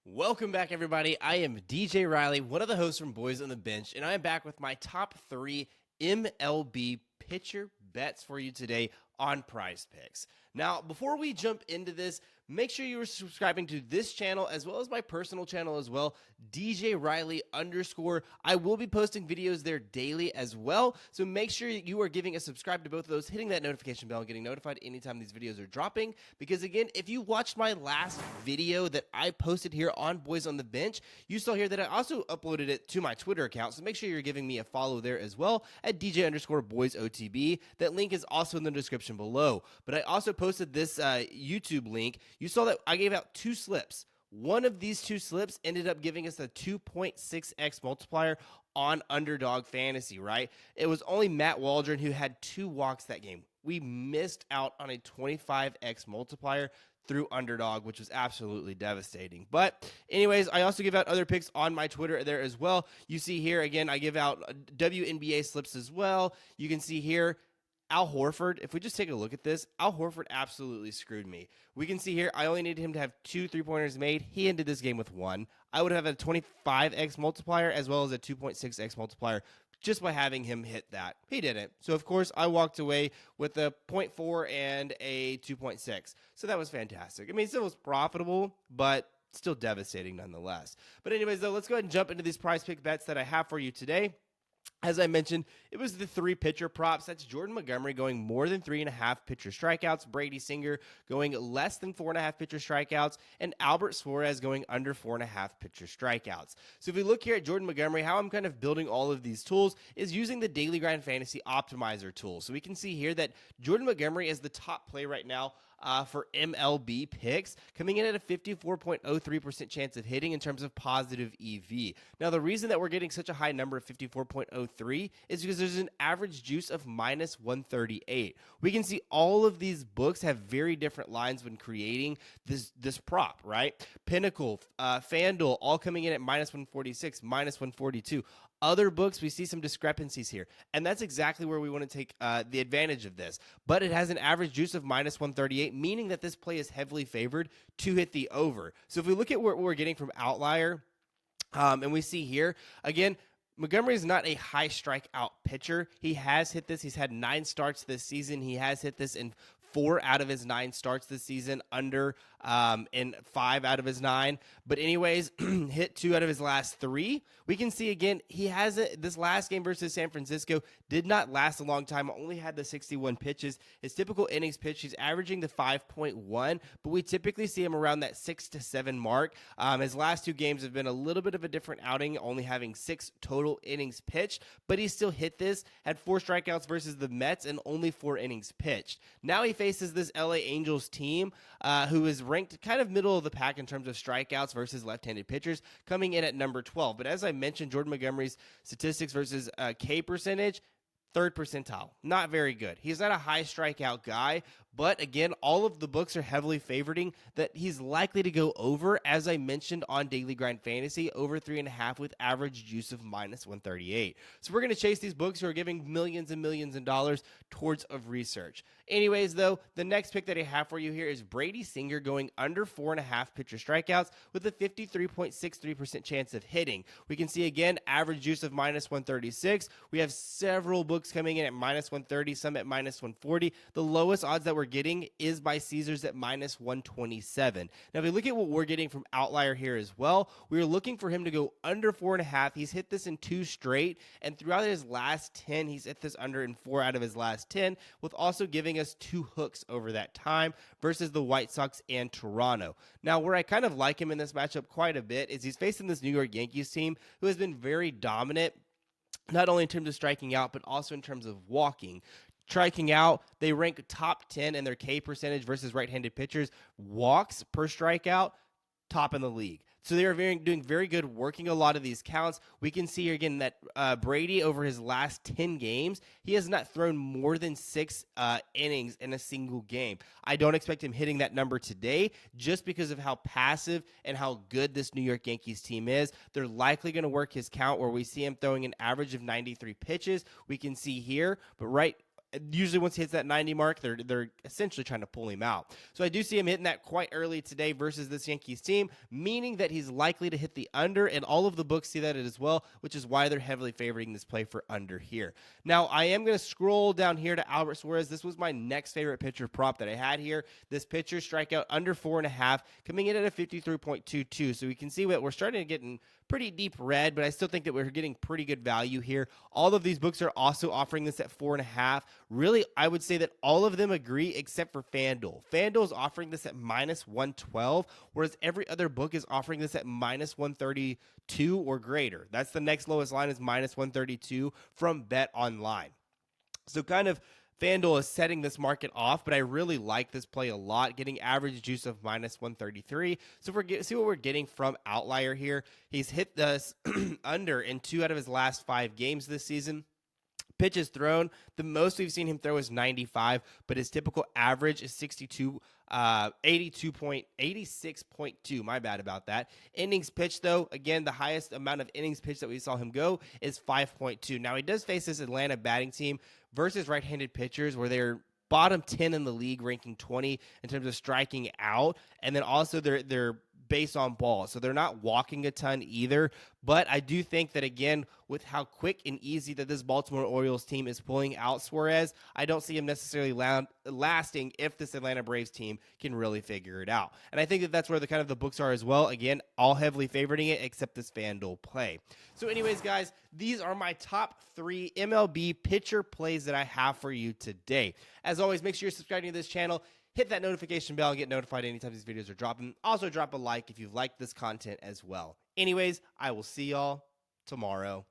Welcome back, everybody. I am DJ Riley, one of the hosts from Boys on the Bench, and I am back with my top 3 MLB pitcher bets for you today on PrizePicks. Now, before we jump into this, make sure you are subscribing to this channel as well as my personal channel as well, DJ Riley _. I will be posting videos there daily as well, so make sure you are giving a subscribe to both of those, hitting that notification bell, and getting notified anytime these videos are dropping. Because again, if you watched my last video that I posted here on Boys on the Bench, you saw here that I also uploaded it to my Twitter account, so make sure you're giving me a follow there as well at DJ_BoysOTB. That link is also in the description below. But I also posted this YouTube link. You saw that I gave out 2 slips. One of these 2 slips ended up giving us a 2.6x multiplier on Underdog Fantasy, right? It was only Matt Waldron who had 2 walks that game. We missed out on a 25x multiplier through Underdog, which was absolutely devastating. But anyways, I also give out other picks on my Twitter there as well. You see here, again, I give out WNBA slips as well. You can see here, Al Horford, if we just take a look at this, Al Horford absolutely screwed me. We can see here, I only needed him to have 2 3-pointers made. He ended this game with 1. I would have a 25x multiplier as well as a 2.6x multiplier just by having him hit that. He didn't. So, of course, I walked away with a 0.4 and a 2.6. So that was fantastic. I mean, it still was profitable, but still devastating nonetheless. But anyways, though, let's go ahead and jump into these prize pick bets that I have for you today. As I mentioned, it was the 3 pitcher props. That's Jordan Montgomery going more than 3.5 pitcher strikeouts, Brady Singer going less than 4.5 pitcher strikeouts, and Albert Suarez going under 4.5 pitcher strikeouts. So if we look here at Jordan Montgomery, how I'm kind of building all of these tools is using the Daily Grind Fantasy Optimizer tool. So we can see here that Jordan Montgomery is the top play right now for MLB picks, coming in at a 54.03% chance of hitting in terms of positive EV. Now, the reason that we're getting such a high number of 54.03 is because there's an average juice of minus 138. We can see all of these books have very different lines when creating this prop, right? Pinnacle, FanDuel, all coming in at minus 146, minus 142. Other books, we see some discrepancies here, and that's exactly where we want to take the advantage of this. But it has an average juice of minus 138, meaning that this play is heavily favored to hit the over. So if we look at what we're getting from Outlier, and we see here, again, Montgomery is not a high strikeout pitcher. He has hit this. He's had 9 starts this season. He has hit this in 4 out of his 9 starts this season, under in 5 out of his 9. But anyways, hit 2 out of his last 3. We can see again, he has this last game versus San Francisco did not last a long time. Only had the 61 pitches. His typical innings pitch, he's averaging the 5.1, but we typically see him around that 6 to 7 mark. His last 2 games have been a little bit of a different outing, only having 6 total innings pitched, but he still hit this, had 4 strikeouts versus the Mets and only 4 innings pitched. Now he faces this LA Angels team who is ranked kind of middle of the pack in terms of strikeouts versus left-handed pitchers, coming in at number 12. But as I mentioned, Jordan Montgomery's statistics versus K percentage, 3rd percentile. Not very good. He's not a high strikeout guy, but again, all of the books are heavily favoring that he's likely to go over, as I mentioned on Daily Grind Fantasy, over 3.5 with average juice of minus 138. So we're going to chase these books who are giving millions and millions of dollars towards of research. Anyways, though, the next pick that I have for you here is Brady Singer going under 4.5 pitcher strikeouts with a 53.63% chance of hitting. We can see again, average juice of minus 136. We have several books coming in at minus 130, some at minus 140. The lowest odds that we're getting is by Caesars at minus 127. Now, if we look at what we're getting from Outlier here as well, we are looking for him to go under 4.5. He's hit this in 2 straight, and throughout his last 10, he's hit this under in 4 out of his last 10, with also giving us 2 hooks over that time versus the White Sox and Toronto. Now, where I kind of like him in this matchup quite a bit is he's facing this New York Yankees team who has been very dominant, not only in terms of striking out, but also in terms of walking. Striking out, they rank top 10 in their K percentage versus right-handed pitchers. Walks per strikeout, top in the league. So they are doing very good working a lot of these counts. We can see here again that Brady, over his last 10 games, he has not thrown more than 6 innings in a single game. I don't expect him hitting that number today just because of how passive and how good this New York Yankees team is. They're likely going to work his count where we see him throwing an average of 93 pitches. We can see here, but right usually once he hits that 90 mark, they're essentially trying to pull him out. So I do see him hitting that quite early today versus this Yankees team, meaning that he's likely to hit the under, and all of the books see that as well, which is why they're heavily favoring this play for under here. Now, I am going to scroll down here to Albert Suarez. This was my next favorite pitcher prop that I had here. This pitcher strikeout under 4.5, coming in at a 53.22. So we can see that we're starting to get in pretty deep red, but I still think that we're getting pretty good value here. All of these books are also offering this at 4.5. Really, I would say that all of them agree except for FanDuel. FanDuel is offering this at minus 112, whereas every other book is offering this at minus 132 or greater. That's the next lowest line is minus 132 from Bet Online. So kind of FanDuel is setting this market off, but I really like this play a lot, getting average juice of minus 133. So see what we're getting from Outlier here. He's hit this under in 2 out of his last 5 games this season. Pitches thrown, the most we've seen him throw is 95, but his typical average is 86.2. My bad about that. Innings pitched, though, again, the highest amount of innings pitched that we saw him go is 5.2. Now, he does face this Atlanta batting team versus right-handed pitchers where they're bottom 10 in the league, ranking 20 in terms of striking out, and then also they're based on balls, so they're not walking a ton either. But I do think that, again, with how quick and easy that this Baltimore Orioles team is pulling out Suarez, I don't see him necessarily lasting if this Atlanta Braves team can really figure it out. And I think that that's where the kind of the books are as well. Again, all heavily favoring it except this FanDuel play. So anyways, guys, these are my top 3 MLB pitcher plays that I have for you today. As always, make sure you're subscribing to this channel. Hit that notification bell and get notified anytime these videos are dropping. Also, drop a like if you've liked this content as well. Anyways, I will see y'all tomorrow.